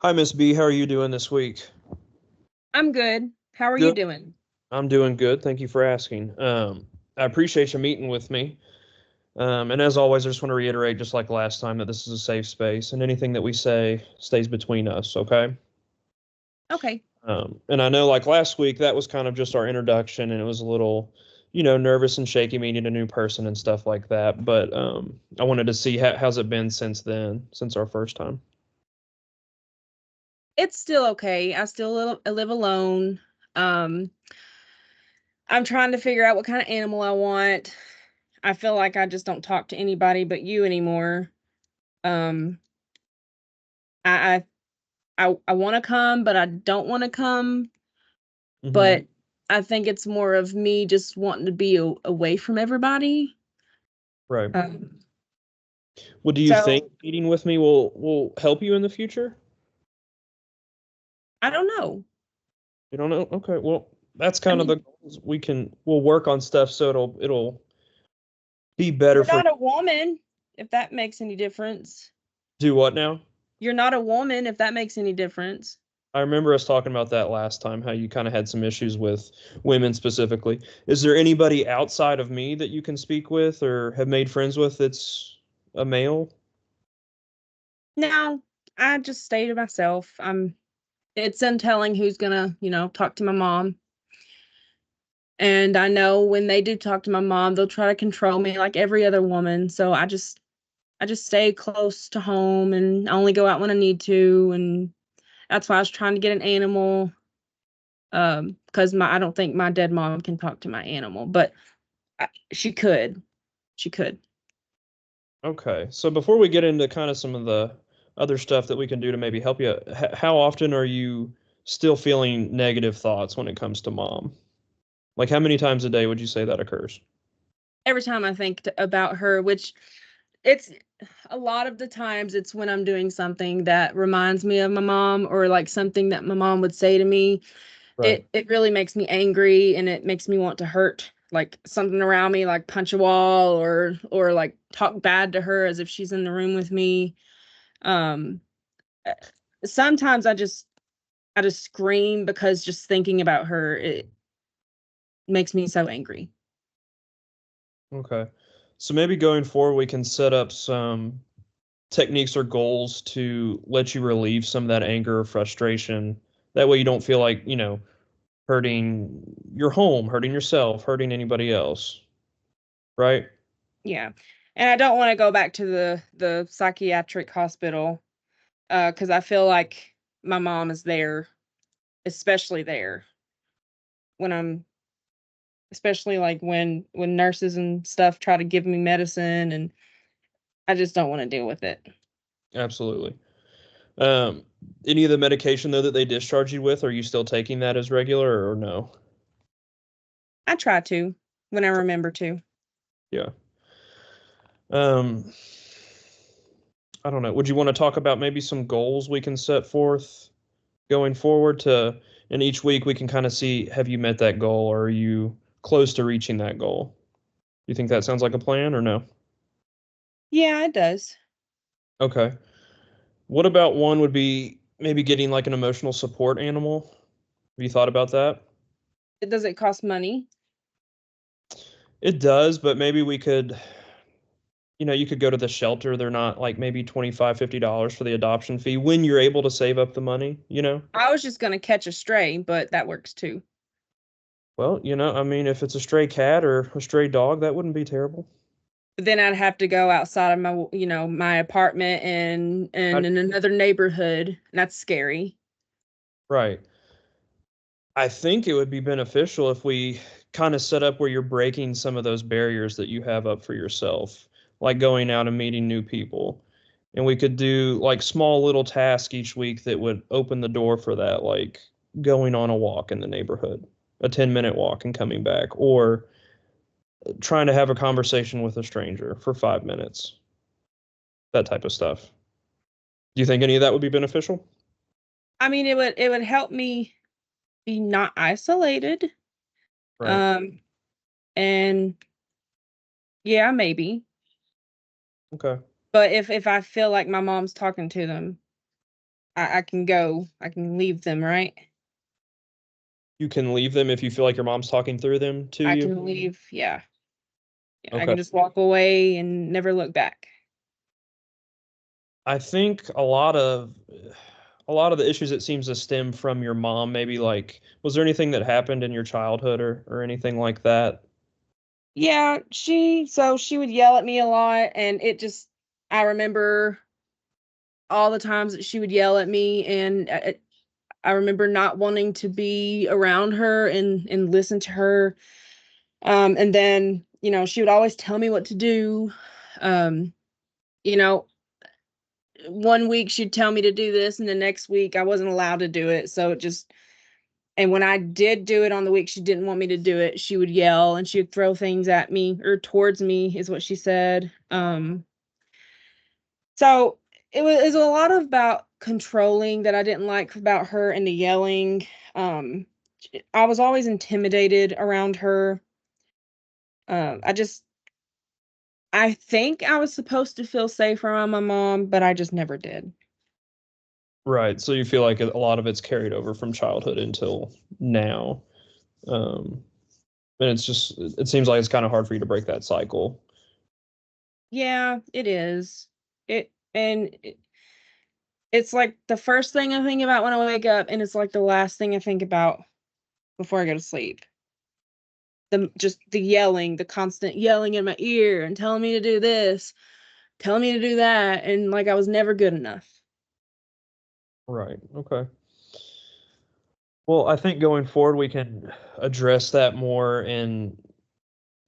Hi, Miss B. How are you doing this week? I'm good. How are you Good. doing? I'm doing good. Thank you for asking. I appreciate you meeting with me. And as always, I just want to reiterate, just like last time, that this is a safe space and anything that we say stays between us, okay? Okay. And I know, like last week, that was kind of just our introduction, and it was a little, nervous and shaky meeting a new person and stuff like that. But I wanted to see how's it been since then, since our first time. It's still okay. I still live alone. Um, I'm trying to figure out what kind of animal I want. I feel like I just don't talk to anybody but you anymore. Um, I I want to come, but I don't want to come. Hmm. But I think it's more of me just wanting to be away from everybody. Right. Um, Well, do you think so meeting with me will help you in the future? I don't know. You don't know? Okay, well, that's I kind of the mean, goals. We'll work on stuff so it'll be better you're for not a woman, if that makes any difference. do what now? You're not a woman, if that makes any difference. I remember us talking about that last time, how you kind of had some issues with women specifically. Is there anybody outside of me that you can speak with or have made friends with that's a male? No, I just stay to myself. It's them telling who's gonna, talk to my mom. And I know when they do talk to my mom, they'll try to control me like every other woman. So I just stay close to home and I only go out when I need to. And that's why I was trying to get an animal. Because my I don't think my dead mom can talk to my animal, but she could. She could. Okay, so before we get into kind of some of the other stuff that we can do to maybe help you, how often are you still feeling negative thoughts when it comes to mom? Like how many times a day would you say that occurs? Every time I think about her, which it's a lot of the times it's when I'm doing something that reminds me of my mom or like something that my mom would say to me. Right. It really makes me angry and it makes me want to hurt like something around me, like punch a wall or like talk bad to her as if she's in the room with me. Um uh, Sometimes I just scream because just thinking about her it makes me so angry. Okay. So maybe going forward, we can set up some techniques or goals to let you relieve some of that anger or frustration. That way you don't feel like, hurting your home, hurting yourself, hurting anybody else. Right? Yeah. And I don't want to go back to the psychiatric hospital cuz I feel like my mom is there, especially there when I'm especially like when nurses and stuff try to give me medicine and I just don't want to deal with it. Absolutely. Um, any of the medication though that they discharge you with, are you still taking that as regular or no? I try to when I remember to. Yeah. Um, I don't know. Would you want to talk about maybe some goals we can set forth going forward and each week we can kind of see, have you met that goal or are you close to reaching that goal? You think that sounds like a plan or no? Yeah, it does. Okay. What about one would be maybe getting like an emotional support animal? Have you thought about that? Does it cost money? It does, but maybe we could, you could go to the shelter. They're not like maybe 25, $50 for the adoption fee when you're able to save up the money? I was just going to catch a stray, but that works too. Well, I mean, if it's a stray cat or a stray dog, that wouldn't be terrible. But then I'd have to go outside of my apartment and I, in another neighborhood. That's scary. right. I think it would be beneficial if we kind of set up where you're breaking some of those barriers that you have up for yourself, like going out and meeting new people. And we could do like small little tasks each week that would open the door for that, like going on a walk in the neighborhood, a 10-minute walk and coming back, or trying to have a conversation with a stranger for 5 minutes, that type of stuff. Do you think any of that would be beneficial? I mean, it would help me be not isolated. Right. Um and yeah, maybe. Okay. But if I feel like my mom's talking to them, I can go. I can leave them, right? You can leave them if you feel like your mom's talking through them to I you. can leave. Yeah. I Okay. can just walk away and never look back. I think a lot of the issues it seems to stem from your mom, maybe like was there anything that happened in your childhood or anything like that? Yeah, she would yell at me a lot, and I remember all the times that she would yell at me, and I remember not wanting to be around her and listen to her. And then, she would always tell me what to do. Um, you know, one week she'd tell me to do this, and the next week I wasn't allowed to do it. And when I did do it on the week she didn't want me to do it, she would yell and she would throw things at me or towards me, is what she said. So it was a lot about controlling that I didn't like about her, and the yelling. Um, I was always intimidated around her. I think I was supposed to feel safe around my mom, but I just never did. Right. So you feel like a lot of it's carried over from childhood until now. Um, and it seems like it's kind of hard for you to break that cycle. Yeah, it is. It's like the first thing I think about when I wake up, and it's like the last thing I think about before I go to sleep. The yelling, the constant yelling in my ear and telling me to do this, telling me to do that, and like I was never good enough. Right. Okay. Well, I think going forward we can address that more and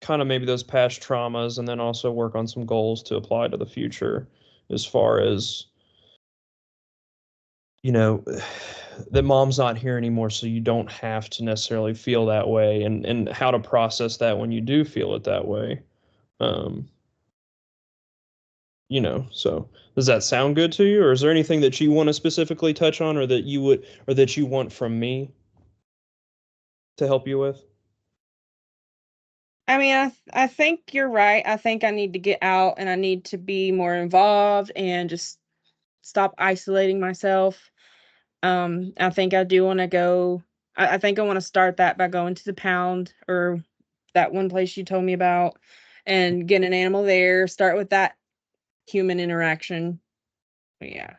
kind of maybe those past traumas and then also work on some goals to apply to the future as far as, you know, that mom's not here anymore, so you don't have to necessarily feel that way and how to process that when you do feel it that way. Um, so does that sound good to you, or is there anything that you want to specifically touch on or that you want from me to help you with? I mean, I think you're right. I think I need to get out and I need to be more involved and just stop isolating myself. I think I do want to go. I think I want to start that by going to the pound or that one place you told me about and get an animal there. Start with that human interaction. Yeah.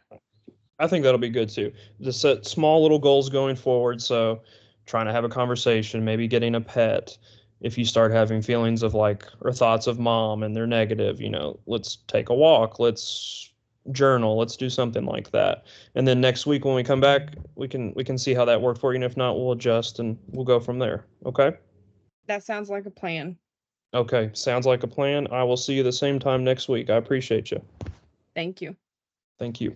I think that'll be good too. Just set small little goals going forward. So, trying to have a conversation, maybe getting a pet. If you start having feelings of like or thoughts of mom and they're negative, let's take a walk, let's journal, let's do something like that. And then next week when we come back, we can see how that worked for you. And if not, we'll adjust and we'll go from there. Okay? That sounds like a plan. Okay, sounds like a plan. I will see you the same time next week. I appreciate you. Thank you. Thank you.